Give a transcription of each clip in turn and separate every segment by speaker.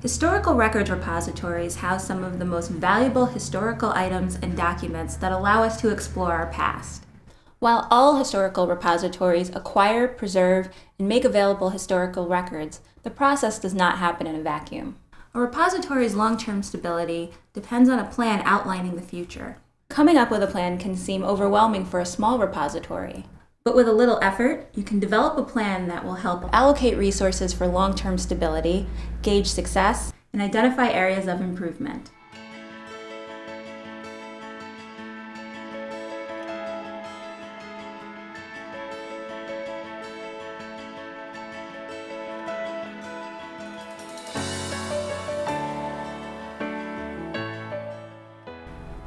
Speaker 1: Historical records repositories house some of the most valuable historical items and documents that allow us to explore our past. While all historical repositories acquire, preserve, and make available historical records, the process does not happen in a vacuum. A repository's long-term stability depends on a plan outlining the future. Coming up with a plan can seem overwhelming for a small repository. But with a little effort, you can develop a plan that will help allocate resources for long-term stability, gauge success, and identify areas of improvement.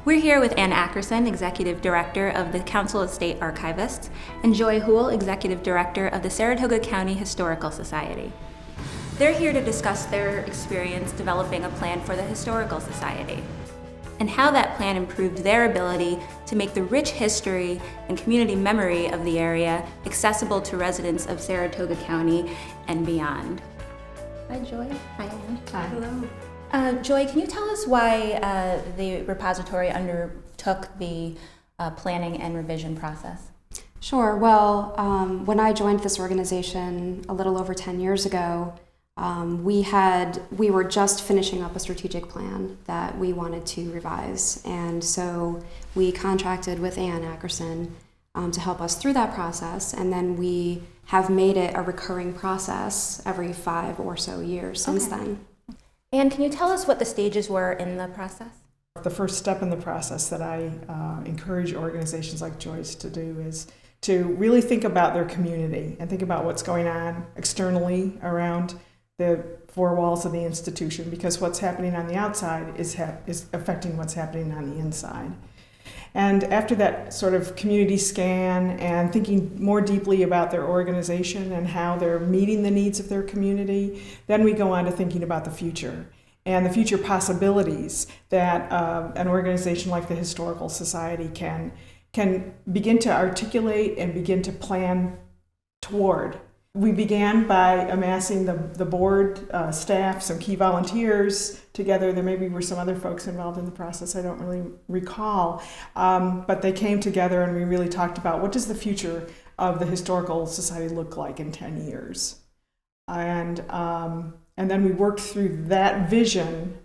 Speaker 1: We're here with Ann Ackerson, Executive Director of the Council of State Archivists, and Joy Houle, Executive Director of the Saratoga County Historical Society. They're here to discuss their experience developing a plan for the Historical Society, and how that plan improved their ability to make the rich history and community memory of the area accessible to residents of Saratoga County and beyond. Hi, Joy. Hi, Ann.
Speaker 2: Hi.
Speaker 1: Hello. Joy, can you tell us why the repository undertook the planning and revision process?
Speaker 2: Sure. Well, when I joined this organization a little over 10 years ago, we were just finishing up a strategic plan that we wanted to revise. And so we contracted with Ann Ackerson to help us through that process. And then we have made it a recurring process every 5 or so years since then.
Speaker 1: And can you tell us what the stages were in the process?
Speaker 3: The first step in the process that I encourage organizations like Joy's to do is to really think about their community and think about what's going on externally around the four walls of the institution, because what's happening on the outside is affecting what's happening on the inside. And after that sort of community scan and thinking more deeply about their organization and how they're meeting the needs of their community, then we go on to thinking about the future and the future possibilities that an organization like the Historical Society can begin to articulate and begin to plan toward. We began by amassing the board staff, some key volunteers together. There maybe were some other folks involved in the process, I don't really recall. But they came together and we really talked about what does the future of the Historical Society look like in 10 years. And then we worked through that vision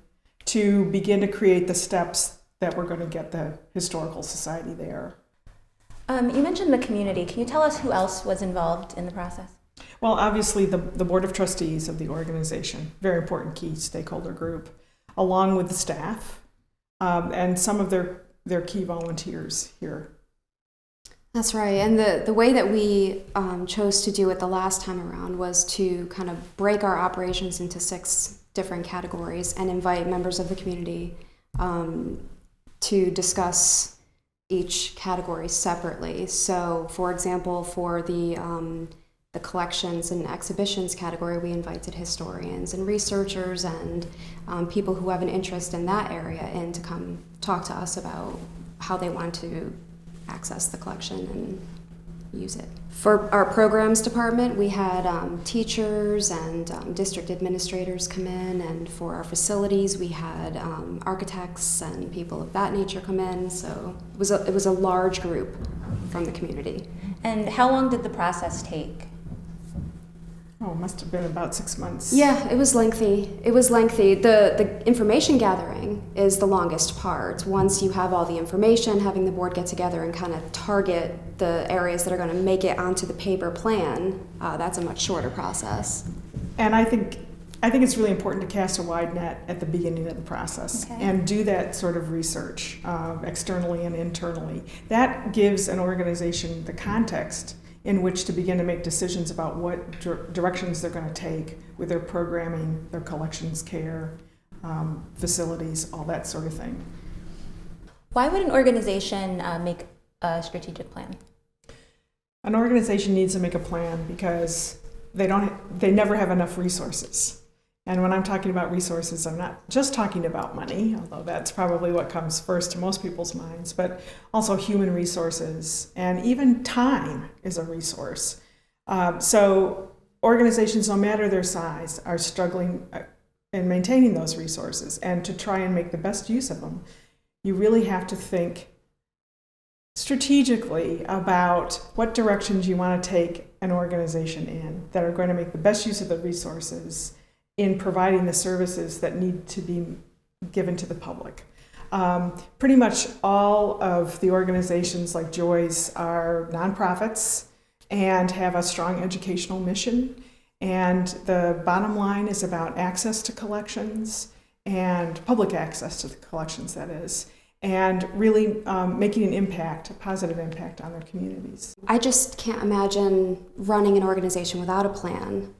Speaker 3: to begin to create the steps that were going to get the Historical Society there.
Speaker 1: You mentioned the community. Can you tell us who else was involved in the process?
Speaker 3: Well, obviously the Board of Trustees of the organization, very important key stakeholder group, along with the staff and some of their key volunteers here.
Speaker 2: That's right. And the way that we chose to do it the last time around was to kind of break our operations into 6 different categories and invite members of the community to discuss each category separately. So, for example, for the collections and exhibitions category, we invited historians and researchers and people who have an interest in that area in to come talk to us about how they want to access the collection and use it. For our programs department, we had teachers and district administrators come in, and for our facilities, we had architects and people of that nature come in. So it was a large group from the community.
Speaker 1: And how long did the process take?
Speaker 3: Oh, it must have been about 6 months.
Speaker 2: Yeah, it was lengthy. The information gathering is the longest part. Once you have all the information, having the board get together and kind of target the areas that are going to make it onto the paper plan, that's a much shorter process.
Speaker 3: And I think it's really important to cast a wide net at the beginning of the process and do that sort of research externally and internally. That gives an organization the context in which to begin to make decisions about what directions they're going to take with their programming, their collections care, facilities, all that sort of thing.
Speaker 1: Why would an organization make a strategic plan?
Speaker 3: An organization needs to make a plan because they never have enough resources. And when I'm talking about resources, I'm not just talking about money, although that's probably what comes first to most people's minds, but also human resources, and even time is a resource. So organizations, no matter their size, are struggling and maintaining those resources and to try and make the best use of them, you really have to think strategically about what directions you want to take an organization in that are going to make the best use of the resources in providing the services that need to be given to the public. Pretty much all of the organizations like Joy's are nonprofits and have a strong educational mission. And the bottom line is about access to collections and public access to the collections, that is, and really making an impact, a positive impact on their communities.
Speaker 2: I just can't imagine running an organization without a plan.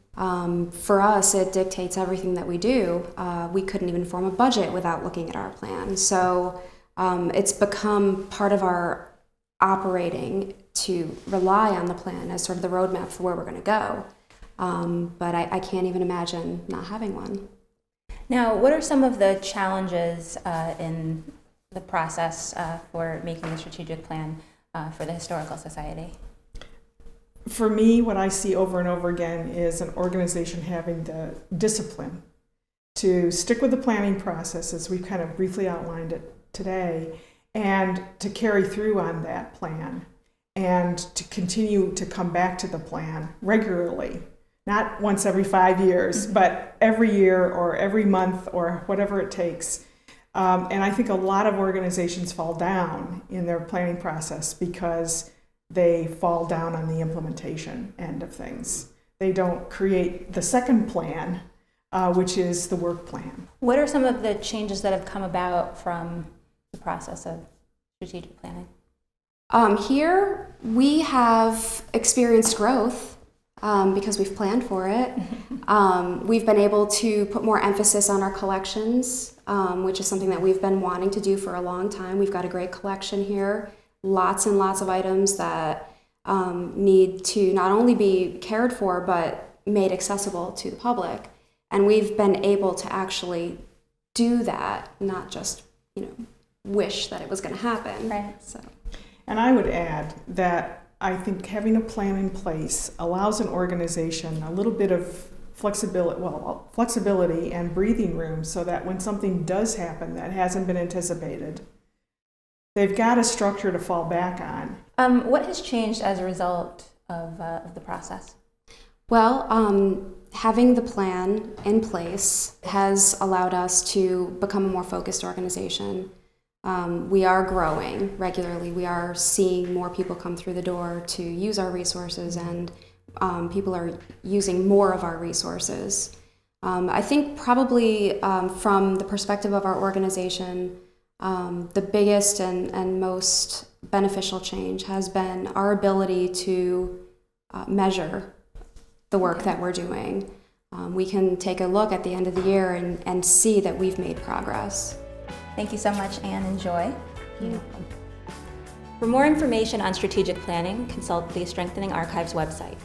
Speaker 2: For us, it dictates everything that we do. We couldn't even form a budget without looking at our plan. So it's become part of our operating to rely on the plan as sort of the roadmap for where we're going to go. But I can't even imagine not having one.
Speaker 1: Now, what are some of the challenges in the process for making the strategic plan for the Historical Society?
Speaker 3: For me, what I see over and over again is an organization having the discipline to stick with the planning process, as we've kind of briefly outlined it today, and to carry through on that plan and to continue to come back to the plan regularly, not once every 5 years, but every year or every month or whatever it takes. And I think a lot of organizations fall down in their planning process because they fall down on the implementation end of things. They don't create the second plan, which is the work plan.
Speaker 1: What are some of the changes that have come about from the process of strategic planning?
Speaker 2: Here, we have experienced growth because we've planned for it. We've been able to put more emphasis on our collections, which is something that we've been wanting to do for a long time. We've got a great collection here. Lots and lots of items that need to not only be cared for, but made accessible to the public. And we've been able to actually do that, not just, wish that it was going to happen.
Speaker 1: Right.
Speaker 2: So.
Speaker 3: And I would add that I think having a plan in place allows an organization a little bit of flexibility and breathing room so that when something does happen that hasn't been anticipated, they've got a structure to fall back on.
Speaker 1: What has changed as a result of the process?
Speaker 2: Well, having the plan in place has allowed us to become a more focused organization. We are growing regularly. We are seeing more people come through the door to use our resources, and people are using more of our resources. I think probably from the perspective of our organization, the biggest and most beneficial change has been our ability to measure the work that we're doing. We can take a look at the end of the year and see that we've made progress.
Speaker 1: Thank you so much, Anne and Joy. For more information on strategic planning, consult the Strengthening Archives website.